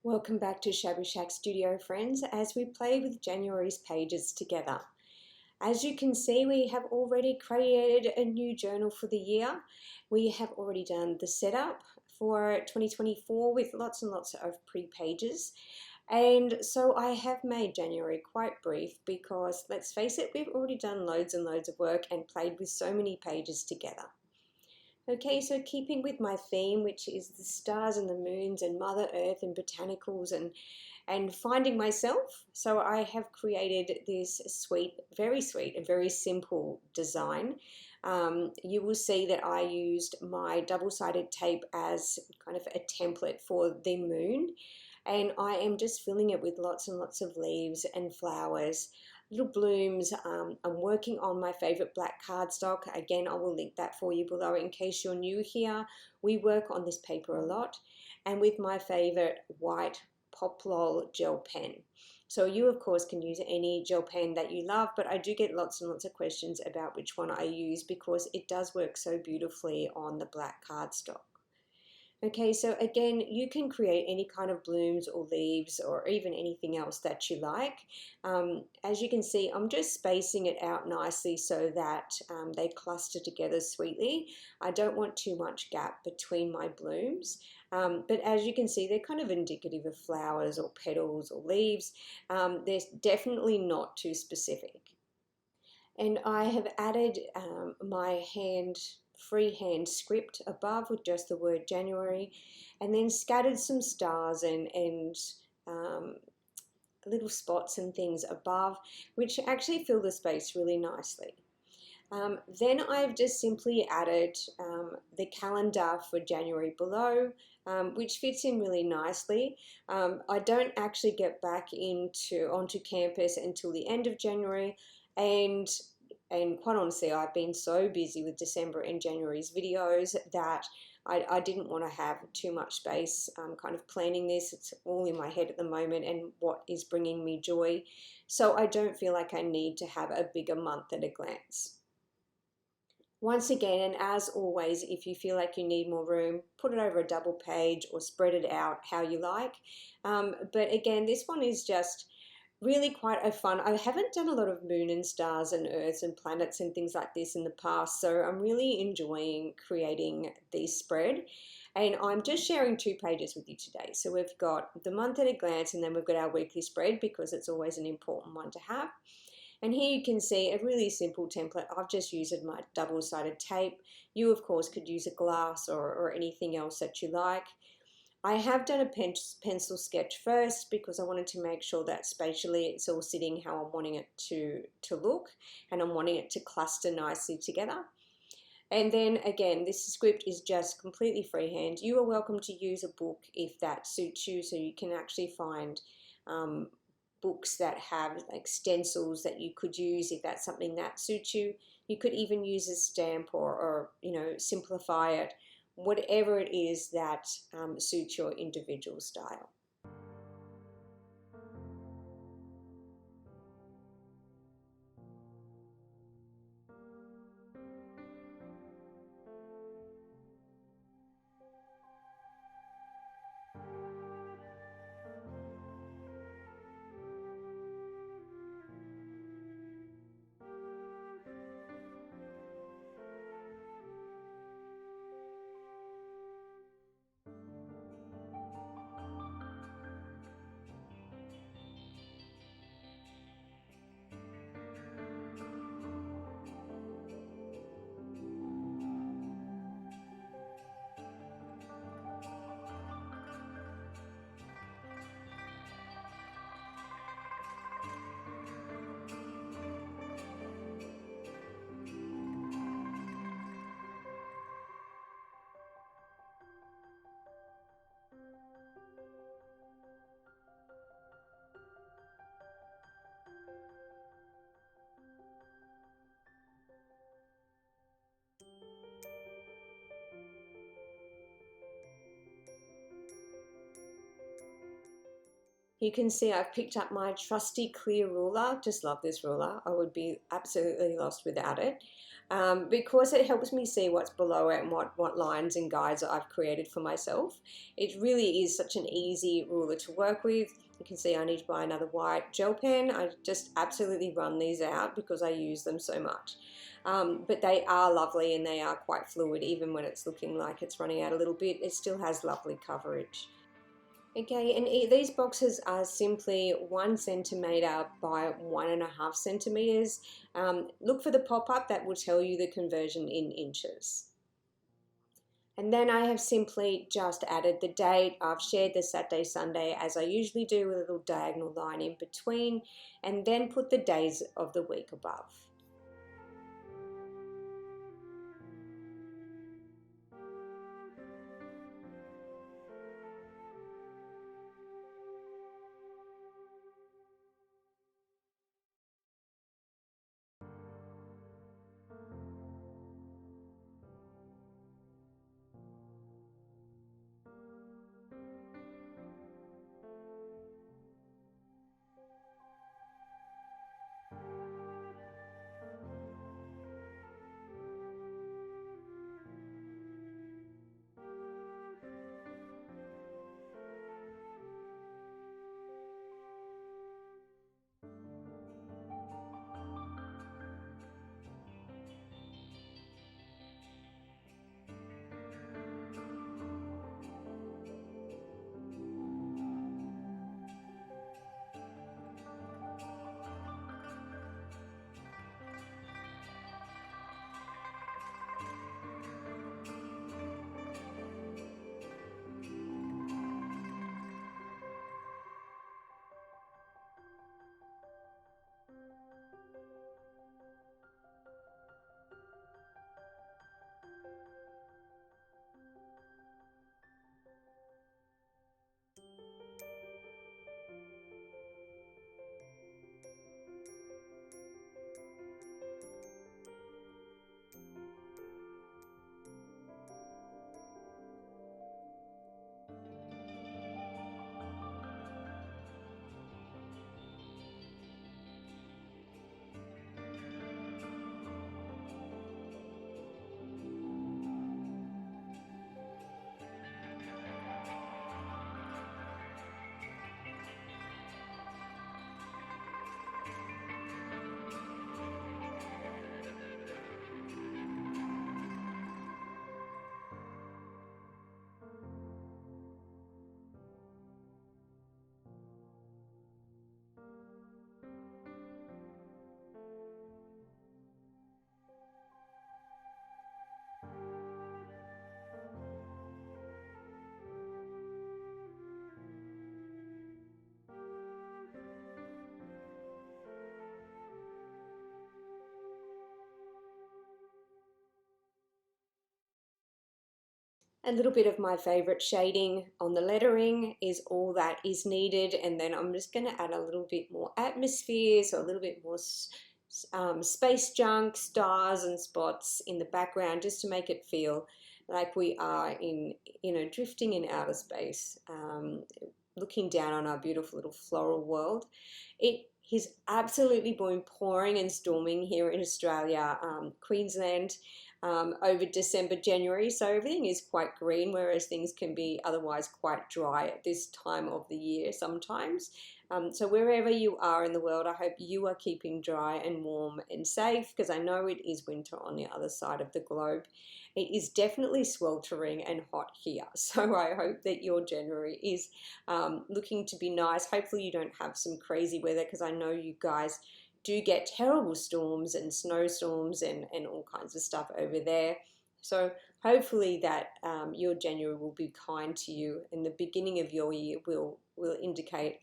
Welcome back to Shabby Shack Studio, friends, as we play with January's pages together. As you can see, we have already created a new journal for the year. We have already done the setup for 2024 with lots and lots of pre-pages. And so I have made January quite brief because, let's face it, we've already done loads and loads of work and played with so many pages together. Okay, so keeping with my theme, which is the stars and the moons and Mother Earth and botanicals and finding myself. So I have created this sweet and very simple design. You will see that I used my double-sided tape as kind of a template for the moon. And I am just filling it with lots and lots of leaves and flowers, little blooms. I'm working on my favorite black cardstock. Again, I will link that for you below in case you're new here. We work on this paper a lot, and with my favorite white Poplol gel pen. So you of course can use any gel pen that you love, but I do get lots and lots of questions about which one I use because it does work so beautifully on the black cardstock. Okay, so again, you can create any kind of blooms or leaves or even anything else that you like. As you can see, I'm just spacing it out nicely so that they cluster together sweetly. I don't want too much gap between my blooms. But as you can see, they're kind of indicative of flowers or petals or leaves. They're definitely not too specific. And I have added my freehand script above with just the word January, and then scattered some stars and little spots and things above, which actually fill the space really nicely. Then I've just simply added the calendar for January below, which fits in really nicely. I don't actually get back onto campus until the end of January, and quite honestly, I've been so busy with December and January's videos that I didn't want to have too much space kind of planning this. It's all in my head at the moment and what is bringing me joy. So I don't feel like I need to have a bigger month at a glance. Once again, and as always, if you feel like you need more room, put it over a double page or spread it out how you like. But again, this one is just really quite a fun. I haven't done a lot of moon and stars and earths and planets and things like this in the past, so I'm really enjoying creating this spread. And I'm just sharing 2 pages with you today. So we've got the month at a glance, and then we've got our weekly spread because it's always an important one to have. And here you can see a really simple template. I've just used my double-sided tape. You of course could use a glass or anything else that you like. I have done a pencil sketch first because I wanted to make sure that spatially it's all sitting how I'm wanting it to look, and I'm wanting it to cluster nicely together. And then again, this script is just completely freehand. You are welcome to use a book if that suits you, so you can actually find books that have like stencils that you could use if that's something that suits you. You could even use a stamp or simplify it, whatever it is that suits your individual style. You can see I've picked up my trusty clear ruler. Just love this ruler. I would be absolutely lost without it. Because it helps me see what's below it and what lines and guides I've created for myself. It really is such an easy ruler to work with. You can see I need to buy another white gel pen. I just absolutely run these out because I use them so much. But they are lovely and they are quite fluid. Even when it's looking like it's running out a little bit, it still has lovely coverage. Okay, and these boxes are simply 1 centimetre by 1.5 centimetres. Look for the pop-up that will tell you the conversion in inches. And then I have simply just added the date. I've shared the Saturday, Sunday as I usually do with a little diagonal line in between, and then put the days of the week above. A little bit of my favorite shading on the lettering is all that is needed, and then I'm just going to add a little bit more atmosphere, so a little bit more space junk, stars and spots in the background, just to make it feel like we are in, drifting in outer space, looking down on our beautiful little floral world. It has absolutely been pouring and storming here in Australia, Queensland, over December, January, so everything is quite green, whereas things can be otherwise quite dry at this time of the year sometimes. So wherever you are in the world, I hope you are keeping dry and warm and safe, because I know it is winter on the other side of the globe. It is definitely sweltering and hot here, so I hope that your January is looking to be nice. Hopefully you don't have some crazy weather, because I know you guys do get terrible storms and snowstorms and all kinds of stuff over there. So hopefully that your January will be kind to you, and the beginning of your year will indicate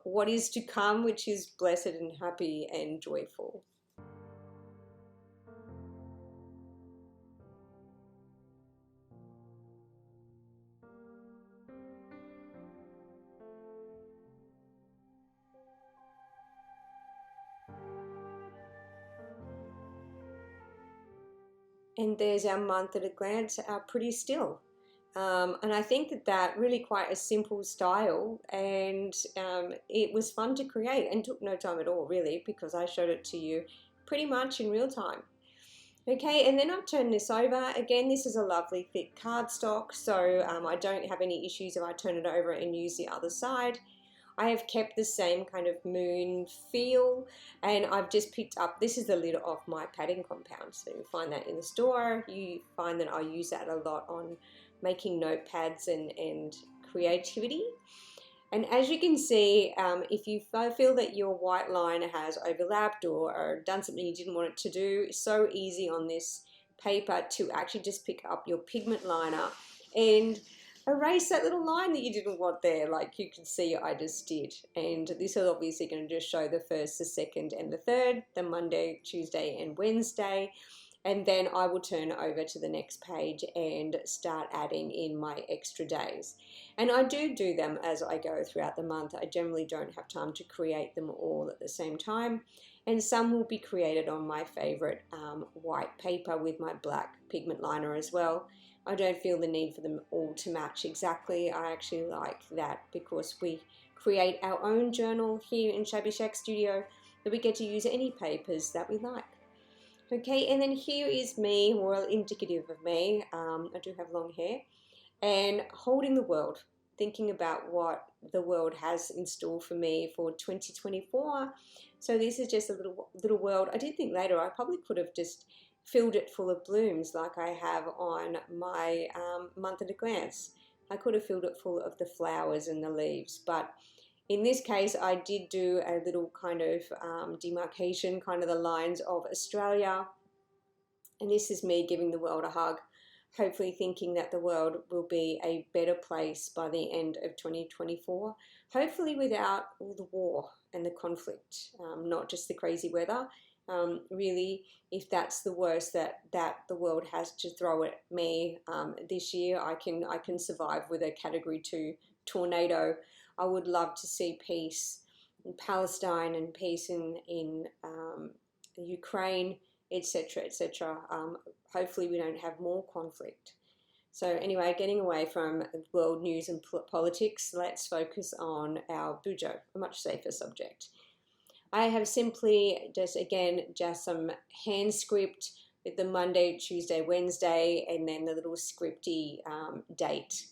what is to come, which is blessed and happy and joyful. And there's our month at a glance, pretty still. And I think that really quite a simple style, and it was fun to create and took no time at all really, because I showed it to you pretty much in real time. Okay, and then I've turned this over. Again, this is a lovely thick cardstock, so I don't have any issues if I turn it over and use the other side. I have kept the same kind of moon feel, and I've just picked up, this is the lid of my padding compound, so you find that in the store. You find that I use that a lot on making notepads and creativity. And as you can see, if you feel that your white line has overlapped or done something you didn't want it to do, it's so easy on this paper to actually just pick up your pigment liner and erase that little line that you didn't want there, like you can see I just did. And this is obviously going to just show the first, the second, and the third, the Monday, Tuesday, and Wednesday. And then I will turn over to the next page and start adding in my extra days. And I do them as I go throughout the month. I generally don't have time to create them all at the same time. And some will be created on my favorite white paper with my black pigment liner as well. I don't feel the need for them all to match exactly. I actually like that because we create our own journal here in Shabby Shack Studio, that we get to use any papers that we like. Okay, and then here is me, more indicative of me. I do have long hair, and holding the world, thinking about what the world has in store for me for 2024. So this is just a little world. I did think later I probably could have just filled it full of blooms like I have on my month at a glance. I could have filled it full of the flowers and the leaves, but in this case, I did do a little kind of demarcation, kind of the lines of Australia. And this is me giving the world a hug, hopefully thinking that the world will be a better place by the end of 2024. Hopefully without all the war and the conflict, not just the crazy weather. Really, if that's the worst that the world has to throw at me this year, I can survive with a Category 2 tornado. I would love to see peace in Palestine and peace in Ukraine, etc., etc. Hopefully we don't have more conflict. So anyway, getting away from world news and politics, let's focus on our bujo, a much safer subject. I have simply just some hand script with the Monday, Tuesday, Wednesday, and then the little scripty date.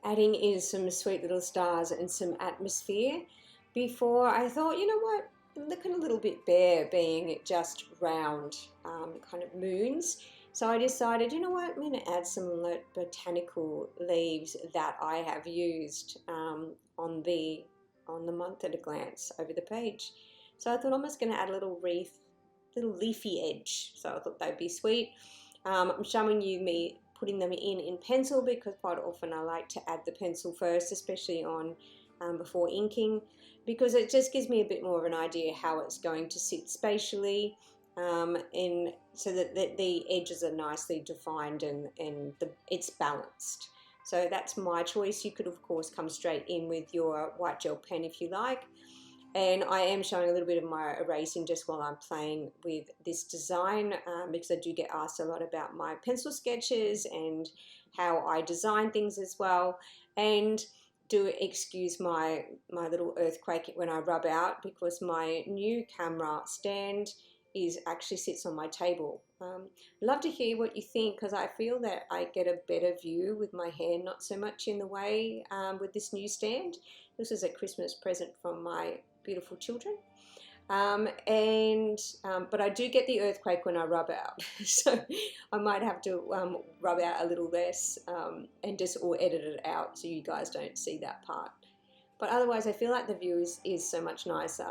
Adding in some sweet little stars and some atmosphere before I thought, you know what, I'm looking a little bit bare being just round kind of moons. So I decided, you know what, I'm going to add some botanical leaves that I have used on the month at a glance over the page. So I thought I'm just going to add a little wreath, little leafy edge. So I thought they'd be sweet. I'm showing you me putting them in pencil because quite often I like to add the pencil first, especially on before inking, because it just gives me a bit more of an idea how it's going to sit spatially and so that the edges are nicely defined and it's balanced. So that's my choice. You could of course come straight in with your white gel pen if you like. And I am showing a little bit of my erasing just while I'm playing with this design, because I do get asked a lot about my pencil sketches and how I design things as well. And do excuse my little earthquake when I rub out, because my new camera stand actually sits on my table. Love to hear what you think, because I feel that I get a better view with my hand not so much in the way with this new stand. This is a Christmas present from my beautiful children. But I do get the earthquake when I rub out, so I might have to rub out a little less and just or edit it out so you guys don't see that part. But otherwise, I feel like the view is so much nicer.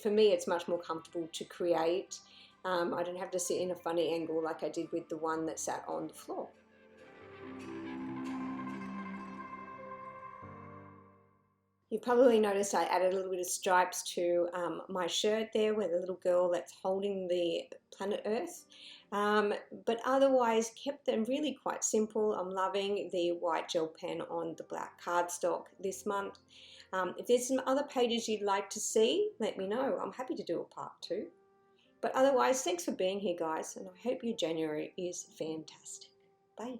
For me, it's much more comfortable to create. I don't have to sit in a funny angle like I did with the one that sat on the floor. You probably noticed I added a little bit of stripes to my shirt there with a little girl that's holding the planet Earth. But otherwise kept them really quite simple. I'm loving the white gel pen on the black cardstock this month. If there's some other pages you'd like to see, let me know. I'm happy to do a part 2. But otherwise, thanks for being here, guys, and I hope your January is fantastic. Bye.